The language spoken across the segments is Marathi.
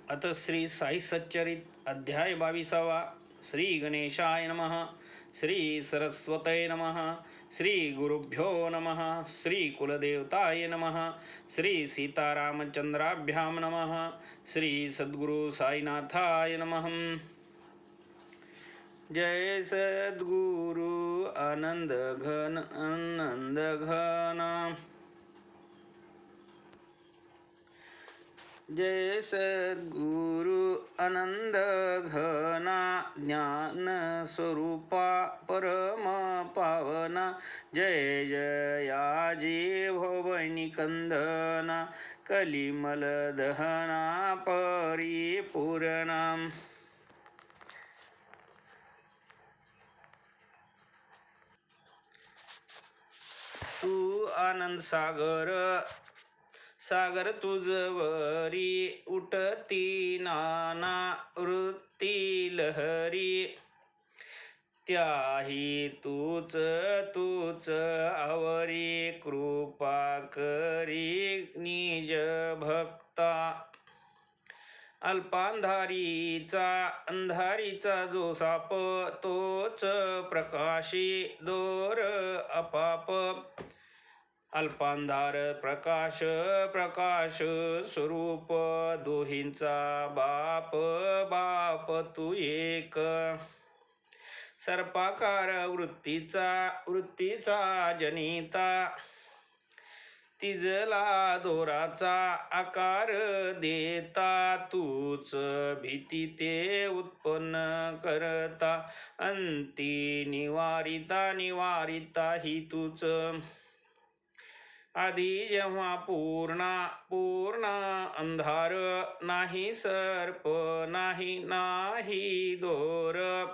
अथ श्री साई सच्चरित अध्याय 22. श्री गणेशाय नमः. श्री सरस्वतये नमः. श्री गुरुभ्यो नमः. श्री कुलदेवताय नमः. श्री सीतारामचंद्राभ्यां नमः. श्री सद्गुरु साईनाथाय नमः. जय सद्गुरु आनंद घन जय सद्गुरु आनंद घना ज्ञान स्वरूपा परम पावना. जय जयाजी भवनिकंदना कलिमल दहना परिपूर्णा. तू आनंद सागर तुझवरी उठती नाना वृत्ती लहरी. त्याही तूच आवरी कृपा करी निज भक्ता. अंधारीचा जो साप तोच प्रकाशी दोर अपाप. अल्पांधार प्रकाश स्वरूप दोहींचा बाप तू एक. सर्पाकार वृत्तीचा जनिता. तिजला दोराचा आकार देता. तूच भीती ते उत्पन्न करता. अंती निवारिता ही तूच. आधी जेव्हा पूर्ण अंधार. नाही सर्प नाही दोर.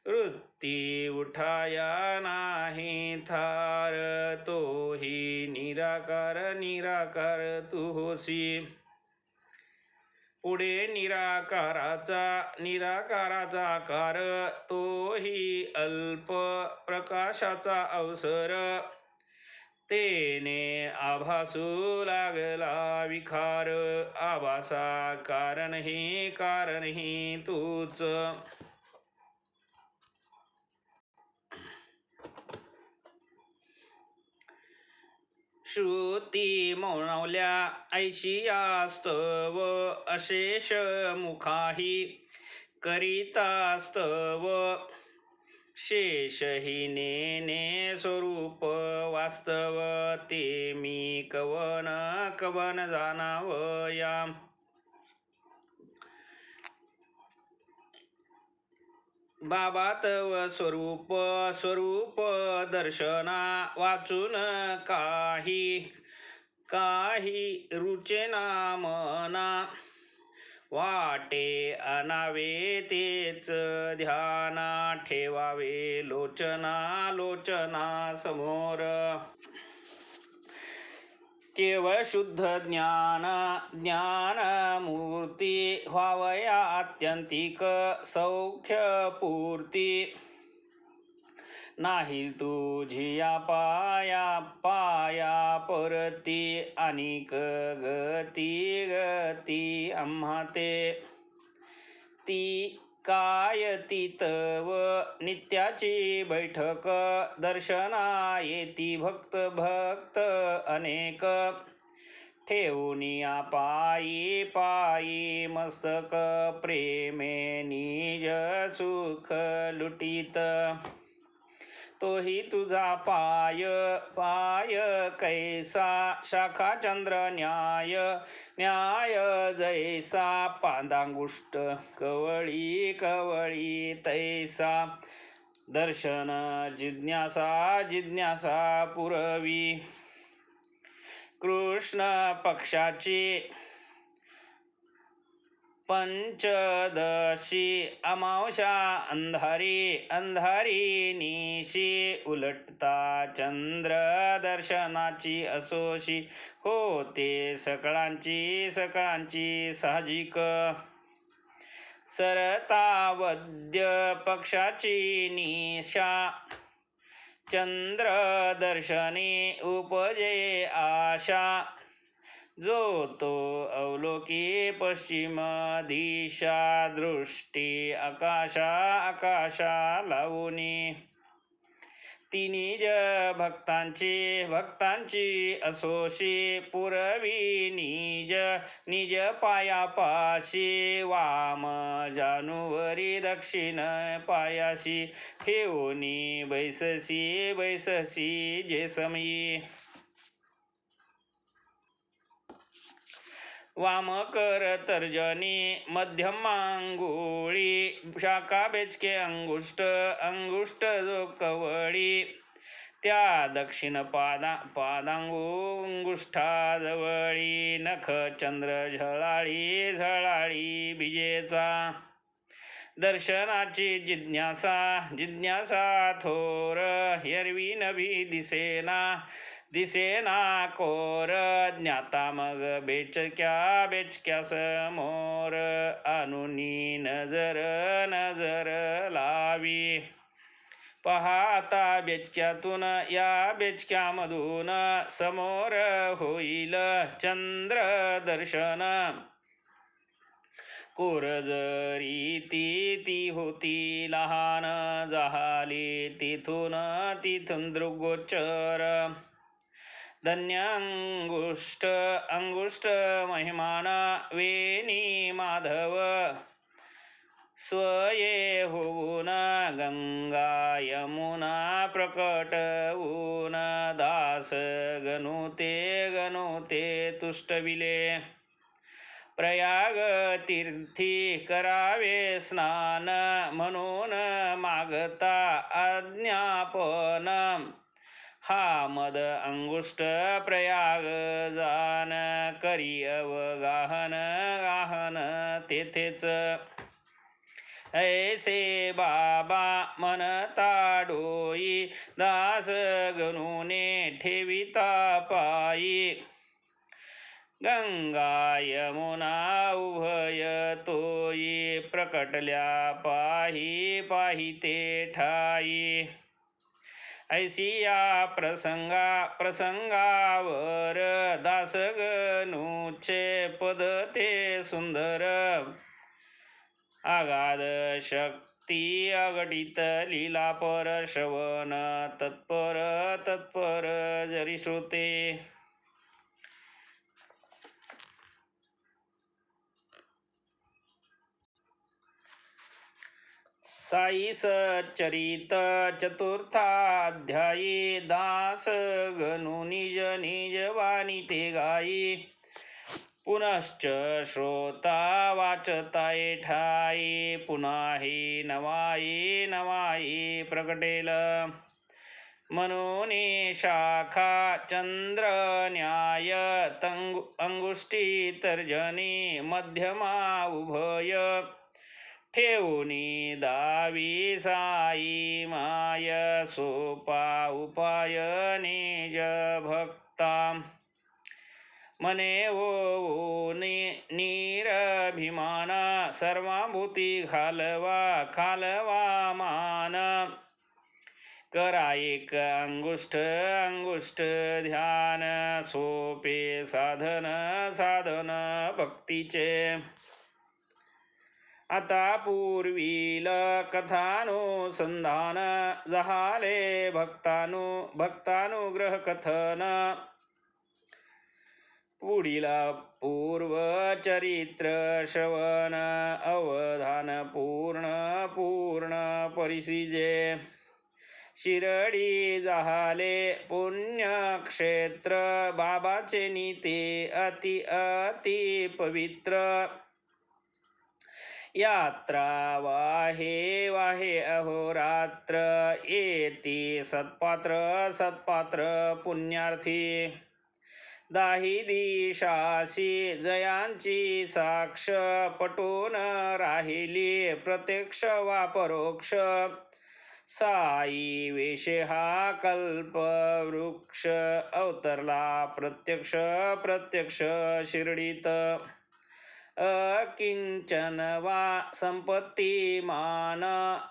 वृत्ती उठाया नाही थार. तोही निराकार तू होसी. पुढे निराकाराचा आकार. तोही अल्प प्रकाशाचा अवसर. तेने आभासू लागला विखार. आभासा कारण ही तूच. श्रुती मौनवल्या ऐशियास्तव. अशेष मुखाही करितास्तव. शेषही नेने स्वरूप वास्तव. ते मी कवन जाणावया. बाबा तव स्वरूप दर्शना. वाचून काही रुचेना मना. वाटे आणावे तेच ध्याना. ठेवावे लोचना समोर. केवळ शुद्ध ज्ञान मूर्ती. व्हावया आत्यंतिक सौख्यपूर्ती. नाही तुझिया पाया परती. अनिक गती आम्हा ते. ती काय ती तव नित्याची बैठक. दर्शना येती भक्त अनेक. ठेवूनिया पायी मस्तक. प्रेमे निज सुख लुटीत. तोही तुझा पाय कैसा. शाखा चंद्र न्याय जैसा. पादांगुष्ट कवळी तैसा. दर्शन जिज्ञासा पुरवी. कृष्ण पक्षाची पंचदशी अमावस्या अंधारी निशी. उलटता चंद्र दर्शनाची असोशी. होते सकळांची साहजिक. सरता वद्य पक्षाची निशा. चंद्र दर्शनी उपजे आशा. जो तो अवलोकी पश्चिम दिशा दृष्टी आकाशा लावूनी तिनिज भक्तांची असोशी पुरवी निज पायापाशी वाम जानुवरी दक्षिण पायाशी ठेवूनी बैससी जे समयी वाम कर तर्जनी मध्यमांगुळी शाखा बेचके अंगुष्ट जो कवळी त्या दक्षिण पादांगुष्ठाजवळी नख चंद्र झळाळी बिजेचा दर्शनाची जिज्ञासा थोर एरवी नभी दिसेना कोर ज्ञाता मग बेचक्या समोर अनुनी नजर लावी पहाता बेचक्यातून या बेचक्यामधून समोर होईल चंद्र दर्शन कोर जरी ती होती लहान जाहाली तिथून दृगोचर धन्य अंगुष्ट महिमान वेणी माधव स्वये होऊन गंगा यमुना प्रकटवून दास गणुते तुष्टविले प्रयाग तीर्थी करावे स्नान म्हणून मागता आज्ञापन हा मद अंगुष्ट प्रयाग जान करी गाहन तेथेच ऐसे बाबा मनता डोई दास गणुने ठेविता पायी गंगा यमुना उभय तोई प्रकटल्या पाही ते ठाई ऐसिया प्रसंगावर दासगणूचे पद ते सुंदर आगाध शक्ती अगटित लीला पर श्रवण तत्पर जरी श्रोते साई सच्चरित चतुर्थाध्यायी दास गणु निज वाणी ते गायी पुनश्च श्रोता वाचताय ठाई पुनाही नवाई प्रकटेल म्हणून शाखा चंद्र न्याय अंगुष्टी तर्जनी मध्यमा उभय ठेवूनी दावी साई माय सोपा उपाय निज भक्ता मने वो निरभिमान सर्वाभूती खालवा मान करा एक अंगुष्ठ ध्यान सोपे साधन भक्तीचे आता पूर्वील कथानुसंधान जहाले भक्तानुग्रह कथन पुढील पूर्वचरित्र श्रवण अवधान पूर्ण परिसिजे शिरडी जहाले पुण्यक्षेत्र बाबाचे नीते अति पवित्र यात्रा वाहे अहोरात्र येती सत्पात्र पुण्यार्थी दाही दिशाशी जयांची साक्ष पटून राहिली प्रत्यक्ष वा परोक्ष साई वेशे हा कल्प वृक्ष अवतरला प्रत्यक्ष शिर्डीत अकिंचन वा संपत्ती मान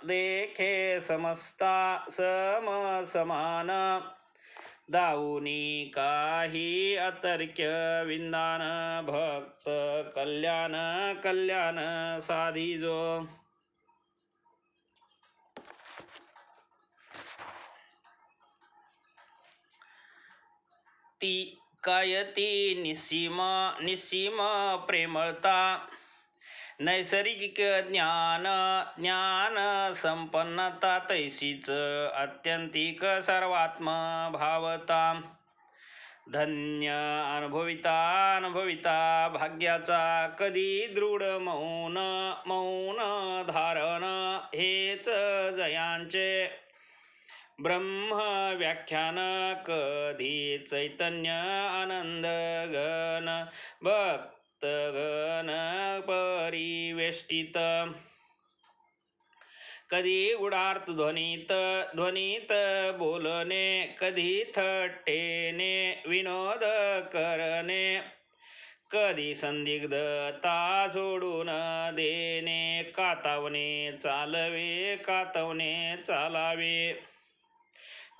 देखे समस्ता समान दाऊनी काही अतर्क्य विंदान भक्त कल्याण कल्याण साधिजो ती कायती निस्सीम प्रेमळता नैसर्गिक ज्ञान संपन्नता तैसीच अत्यंतिक सर्वात्म भावता धन्य अनुभविता भाग्याचा कधी दृढ मौन धारण हेच जयांचे ब्रह्म व्याख्यान कधी चैतन्य आनंद गण भक्तगण परिवेष्टित कधी गुडार्थ ध्वनीत बोलणे कधी थट्टेने विनोद करणे कधी संदिग्धता सोडून देणे कातवणे चालावे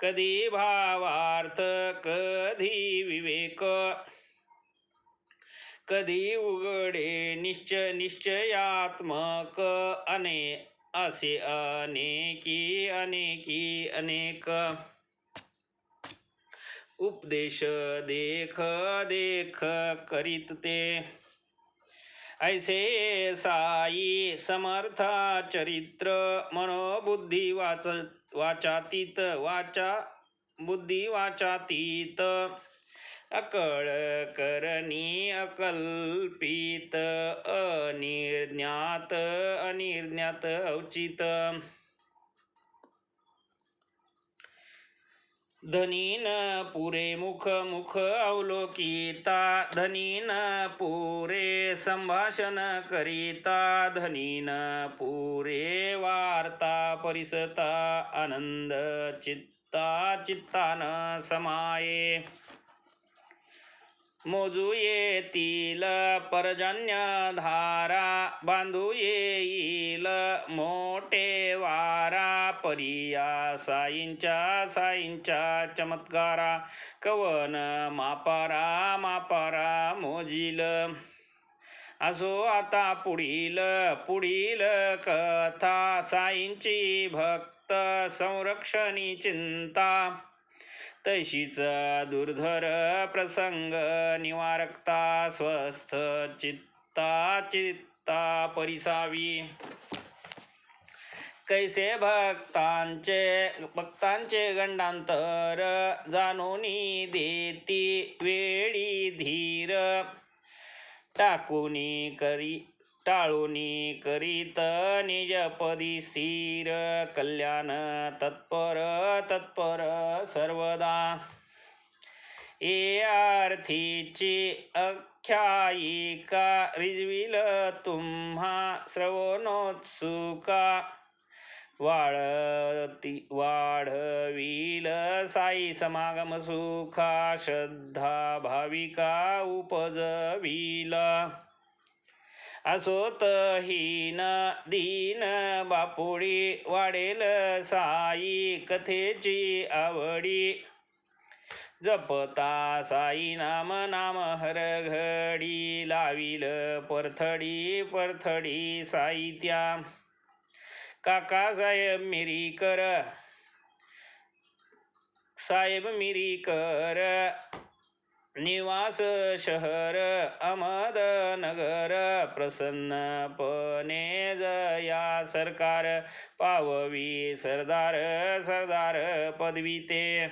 कधी भावार्थ कधी विवेक कधी उघडे निश्चयात्मक असे अनेक उपदेश देख करीत ते ऐसे साई समर्था चरित्र मनोबुद्धी बुद्धी वाचातीत अकळ करणी अकल्पित अनिर्ज्ञात औचित धनीन पुरे मुख अवलोकिता धनीन पुरे संभाषण करिता धनीन पुरे वार्ता परिसता आनंद चित्तान समाये मोजू येतील पर्जन्य धारा बांधू येईल मोठे वारा परिया साईंच्या चमत्कारा कवन मापारा मोजील असो आता पुढील कथा साईंची भक्त संरक्षणी चिंता तैशीच दुर्धर प्रसंग निवारकता स्वस्थ चित्ता परिसावी कैसे भक्तांचे गंडांतर जाणूनी देती वेळी धीर टाळूनी करीत निजपदी स्थिर कल्याण तत्पर सर्वदा ए आर्थीची आख्यायिका रिजविल तुम्हा श्रवणोत्सुका वाढविल साई समागम सुखा श्रद्धा भाविका उपजविल असोत हीन दीन बापुडी वाढेल साई कथेची आवडी जपता साई नाम हर घडी लाविल परथडी साईत्या काकासाहेब मिरीकर निवास शहर अहमदनगर प्रसन्नपणे जया सरकार पाववी सरदार पदवी ते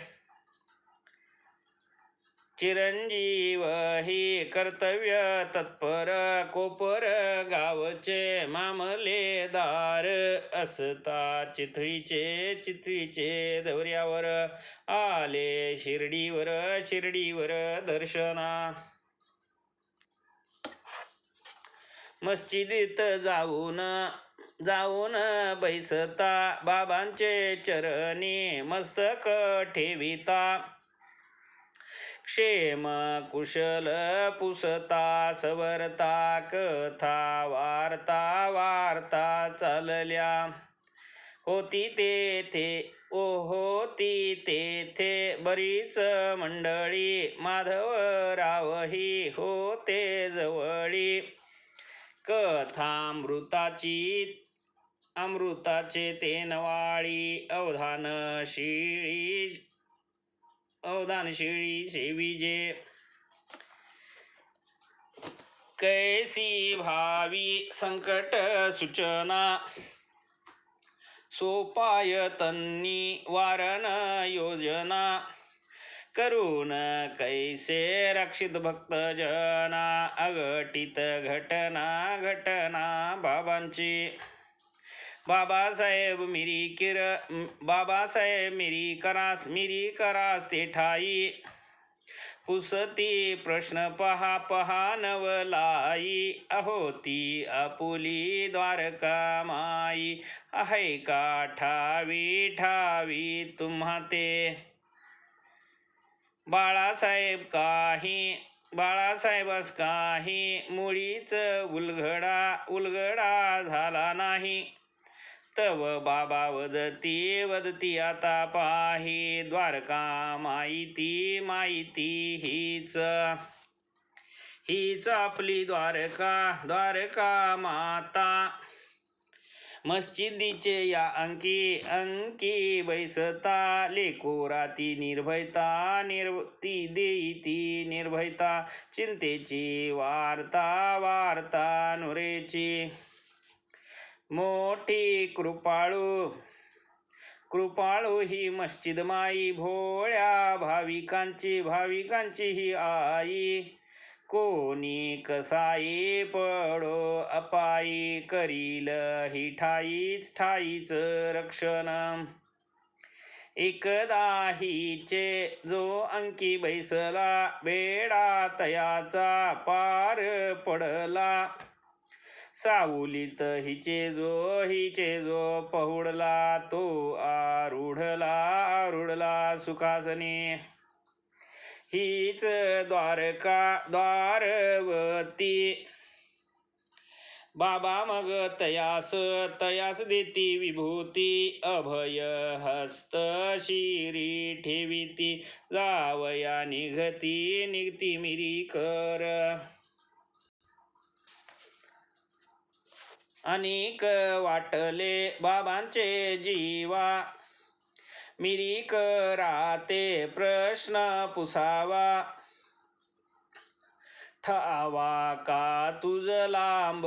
चिरंजीव ही कर्तव्य तत्पर कोपर गावचे मामलेदार असता चिथळीचे दौऱ्यावर आले शिर्डीवर दर्शना मस्जिदीत जाऊन बैसता बाबांचे चरणी मस्तक ठेविता क्षेम कुशल पुसता सवरता कथा वार्ता चालल्या होती तेथे होती तेथे बरीच मंडळी, माधवरावही होते जवळी. अमृताचे ते नवाळी, अवधान शिळी सेविजे. कैसी भावी संकट सूचना, सोपाय तन्नी वारण योजना. करून कैसे रक्षित भक्तजना, अघटित घटना बाबांची. बाबासाहेब मिरी करास ते ठाई, पुसती प्रश्न पहा नवलाई. अहोती आपुली द्वारका माई, आहे का ठावी तुम्हा ते. बाळासाहेबास काही मुळीच उलगडा झाला नाही. तव बाबा वदती आता पाही, द्वारका माहिती हीच आपली द्वारका माता. मस्जिदीचे या अंकी बैसता, लेकोराती निर्भयता. चिंतेची वार्ता नुरेची. मोठी कृपाळू ही मस्जिद माई, भोळ्या भाविकांची ही आई. कोणी कसाई पडो अपाई, करील ही ठाईच रक्षण. एकदा हिचे जो अंकी बैसला, बेडा तयाचा पार पडला. सावलीत हिचे जो पहुडला, तो आरूढला सुखासनी. हीच द्वारवती. बाबा मग तयास देती विभूती, अभय हस्त शिरी ठेविती. जावया निघती मिरीकर. अनेक वाटले बाबांचे जीवा, मिरीकराते प्रश्न पुसावा. ठावा का तुझ लांब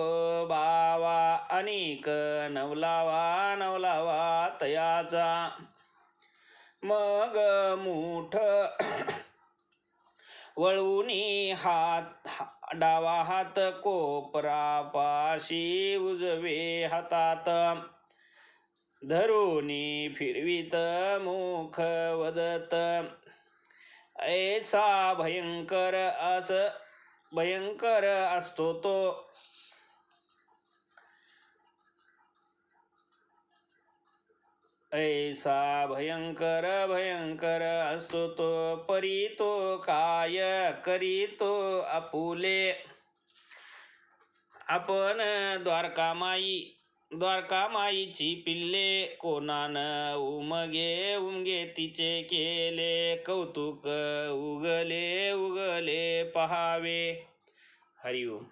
बावा, अनेक नवलावा तयाचा. मग मूठ वळवुनी डावा हात कोपरापाशी, उजवे हातात धरुनी फिरवीत मुख वदत. ऐसा भयंकर असतो तो. ऐसा भयंकर असतो तो. परी तो काय करीतो आपुले, आपण द्वारकामाईची पिल्ले. कोणान उमगे तिचे केले, कौतुक उगले पहावे. हरिओम.